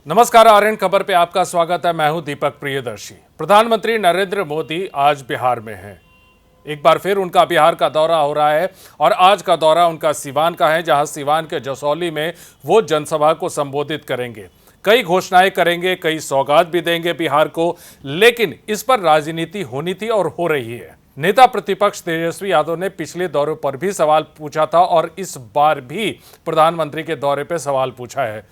नमस्कार, आर्यन खबर पे आपका स्वागत है। मैं हूं दीपक प्रियदर्शी। प्रधानमंत्री नरेंद्र मोदी आज बिहार में हैं। एक बार फिर उनका बिहार का दौरा हो रहा है और आज का दौरा उनका सीवान का है, जहां सीवान के जसौली में वो जनसभा को संबोधित करेंगे। कई घोषणाएं करेंगे, कई सौगात भी देंगे बिहार को, लेकिन इस पर राजनीति होनी थी और हो रही है। नेता प्रतिपक्ष तेजस्वी यादव ने पिछले दौरे पर भी सवाल पूछा था और इस बार भी प्रधानमंत्री के दौरे पर सवाल पूछा है।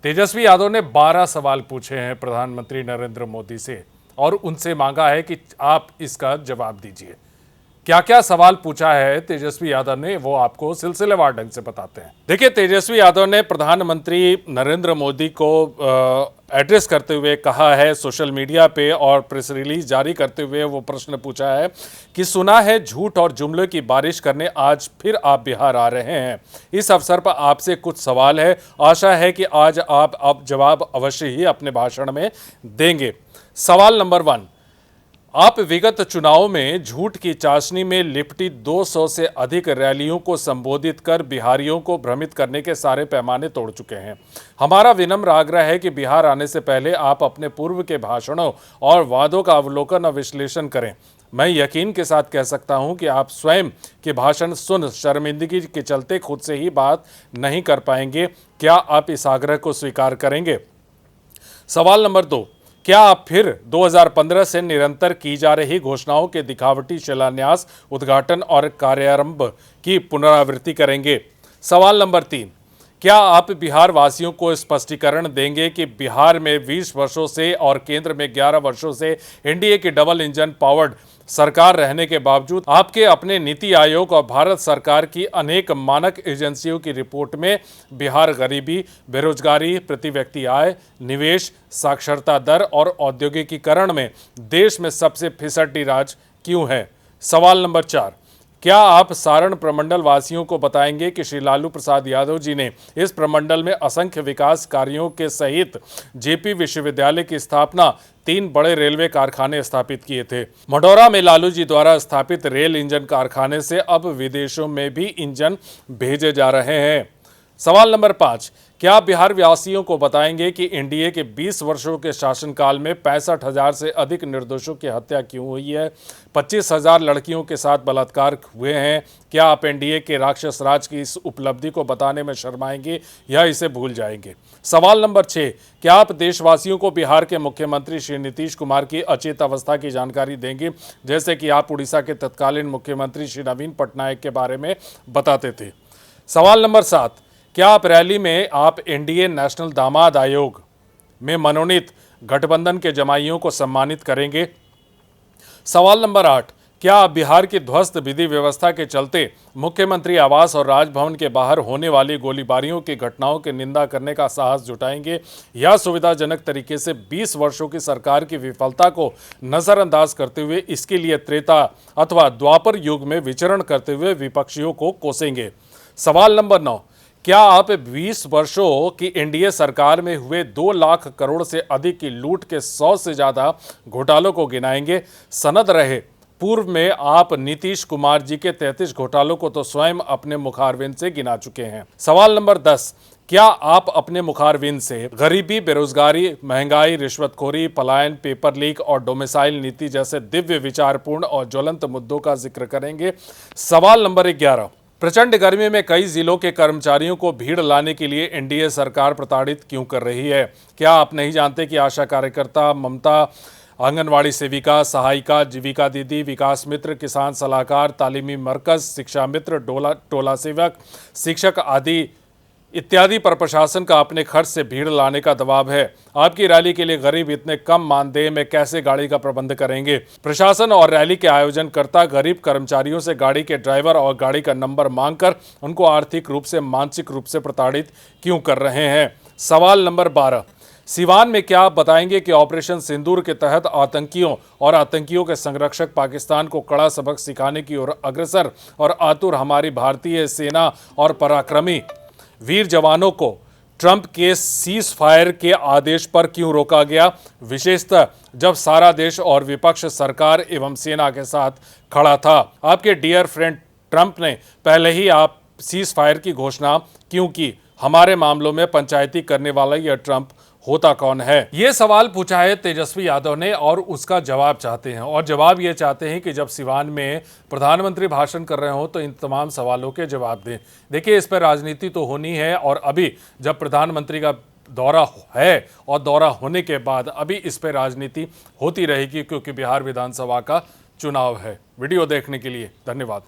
तेजस्वी यादव ने 12 सवाल पूछे हैं प्रधानमंत्री नरेंद्र मोदी से और उनसे मांगा है कि आप इसका जवाब दीजिए। क्या क्या सवाल पूछा है तेजस्वी यादव ने, वो आपको सिलसिलेवार ढंग से बताते हैं। देखिए, तेजस्वी यादव ने प्रधानमंत्री नरेंद्र मोदी को एड्रेस करते हुए कहा है सोशल मीडिया पे और प्रेस रिलीज जारी करते हुए वो प्रश्न पूछा है कि सुना है झूठ और जुमले की बारिश करने आज फिर आप बिहार आ रहे हैं। इस अवसर पर आपसे कुछ सवाल है, आशा है कि आज आप अब जवाब अवश्य ही अपने भाषण में देंगे। सवाल नंबर 1, आप विगत चुनाव में झूठ की चाशनी में लिपटी 200 से अधिक रैलियों को संबोधित कर बिहारियों को भ्रमित करने के सारे पैमाने तोड़ चुके हैं। हमारा विनम्र आग्रह है कि बिहार आने से पहले आप अपने पूर्व के भाषणों और वादों का अवलोकन और विश्लेषण करें। मैं यकीन के साथ कह सकता हूं कि आप स्वयं के भाषण सुन शर्मिंदगी के चलते खुद से ही बात नहीं कर पाएंगे। क्या आप इस आग्रह को स्वीकार करेंगे? सवाल नंबर 2, क्या आप फिर 2015 से निरंतर की जा रही घोषणाओं के दिखावटी शिलान्यास, उद्घाटन और कार्यारंभ की पुनरावृत्ति करेंगे? सवाल नंबर 3, क्या आप बिहार वासियों को स्पष्टीकरण देंगे कि बिहार में 20 वर्षों से और केंद्र में 11 वर्षों से एनडीए की डबल इंजन पावर्ड सरकार रहने के बावजूद आपके अपने नीति आयोग और भारत सरकार की अनेक मानक एजेंसियों की रिपोर्ट में बिहार गरीबी, बेरोजगारी, प्रति व्यक्ति आय, निवेश, साक्षरता दर और औद्योगिकीकरण में देश में सबसे फिसड्डी राज्य क्यों है? सवाल नंबर 4, क्या आप सारण प्रमंडल वासियों को बताएंगे कि श्री लालू प्रसाद यादव जी ने इस प्रमंडल में असंख्य विकास कार्यों के सहित जेपी विश्वविद्यालय की स्थापना, 3 बड़े रेलवे कारखाने स्थापित किए थे। मडौरा में लालू जी द्वारा स्थापित रेल इंजन कारखाने से अब विदेशों में भी इंजन भेजे जा रहे हैं। सवाल नंबर 5, क्या आप बिहार वासियों को बताएंगे कि एनडीए के 20 वर्षों के शासनकाल में 65,000 से अधिक निर्दोषों की हत्या क्यों हुई है? 25,000 लड़कियों के साथ बलात्कार हुए हैं। क्या आप एनडीए के राक्षस राज की इस उपलब्धि को बताने में शर्माएंगे या इसे भूल जाएंगे? सवाल नंबर 6, क्या आप देशवासियों को बिहार के मुख्यमंत्री श्री नीतीश कुमार की अचेत अवस्था की जानकारी देंगे, जैसे कि आप उड़ीसा के तत्कालीन मुख्यमंत्री श्री नवीन पटनायक के बारे में बताते थे? सवाल नंबर 7, क्या आप रैली में आप एनडीए नेशनल दामाद आयोग में मनोनीत गठबंधन के जमाइयों को सम्मानित करेंगे? सवाल नंबर 8, क्या आप बिहार की ध्वस्त विधि व्यवस्था के चलते मुख्यमंत्री आवास और राजभवन के बाहर होने वाली गोलीबारियों की घटनाओं की निंदा करने का साहस जुटाएंगे या सुविधाजनक तरीके से 20 वर्षों की सरकार की विफलता को नजरअंदाज करते हुए इसके लिए त्रेता अथवा द्वापर युग में विचरण करते हुए विपक्षियों को कोसेंगे? सवाल नंबर 9, क्या आप 20 वर्षों की एनडीए सरकार में हुए 2 लाख करोड़ से अधिक की लूट के 100 से ज्यादा घोटालों को गिनाएंगे? सनद रहे पूर्व में आप नीतीश कुमार जी के 33 घोटालों को तो स्वयं अपने मुखारविंद से गिना चुके हैं। सवाल नंबर 10, क्या आप अपने मुखारविंद से गरीबी, बेरोजगारी, महंगाई, रिश्वतखोरी, पलायन, पेपर लीक और डोमिसाइल नीति जैसे दिव्य विचारपूर्ण और ज्वलंत मुद्दों का जिक्र करेंगे? सवाल नंबर 11, प्रचंड गर्मी में कई जिलों के कर्मचारियों को भीड़ लाने के लिए एनडीए सरकार प्रताड़ित क्यों कर रही है? क्या आप नहीं जानते कि आशा कार्यकर्ता, ममता, आंगनवाड़ी सेविका, सहायिका, जीविका दीदी, विकास मित्र, किसान सलाहकार, तालीमी मरकज, शिक्षा मित्र, टोला सेवक, शिक्षक आदि इत्यादि पर प्रशासन का अपने खर्च से भीड़ लाने का दबाव है? आपकी रैली के लिए गरीब इतने कम मानदेय में कैसे गाड़ी का प्रबंध करेंगे? प्रशासन और रैली के आयोजनकर्ता गरीब कर्मचारियों से गाड़ी के ड्राइवर और गाड़ी का नंबर मांगकर उनको आर्थिक रूप से, मानसिक रूप से प्रताड़ित क्यों कर रहे हैं? सवाल नंबर 12, सीवान में क्या आप बताएंगे कि ऑपरेशन सिंदूर के तहत आतंकियों और आतंकियों के संरक्षक पाकिस्तान को कड़ा सबक सिखाने की ओर अग्रसर और आतुर हमारी भारतीय सेना और पराक्रमी वीर जवानों को ट्रंप के सीज फायर के आदेश पर क्यों रोका गया, विशेषतः जब सारा देश और विपक्ष सरकार एवं सेना के साथ खड़ा था? आपके डियर फ्रेंड ट्रंप ने पहले ही आप सीज फायर की घोषणा क्यों की? हमारे मामलों में पंचायती करने वाला यह ट्रंप होता कौन है। ये सवाल पूछा है तेजस्वी यादव ने और उसका जवाब चाहते हैं, और जवाब ये चाहते हैं कि जब सिवान में प्रधानमंत्री भाषण कर रहे हो तो इन तमाम सवालों के जवाब दें। देखिए, इस पर राजनीति तो होनी है, और अभी जब प्रधानमंत्री का दौरा है और दौरा होने के बाद अभी इस पर राजनीति होती रहेगी, क्योंकि बिहार विधानसभा का चुनाव है। वीडियो देखने के लिए धन्यवाद।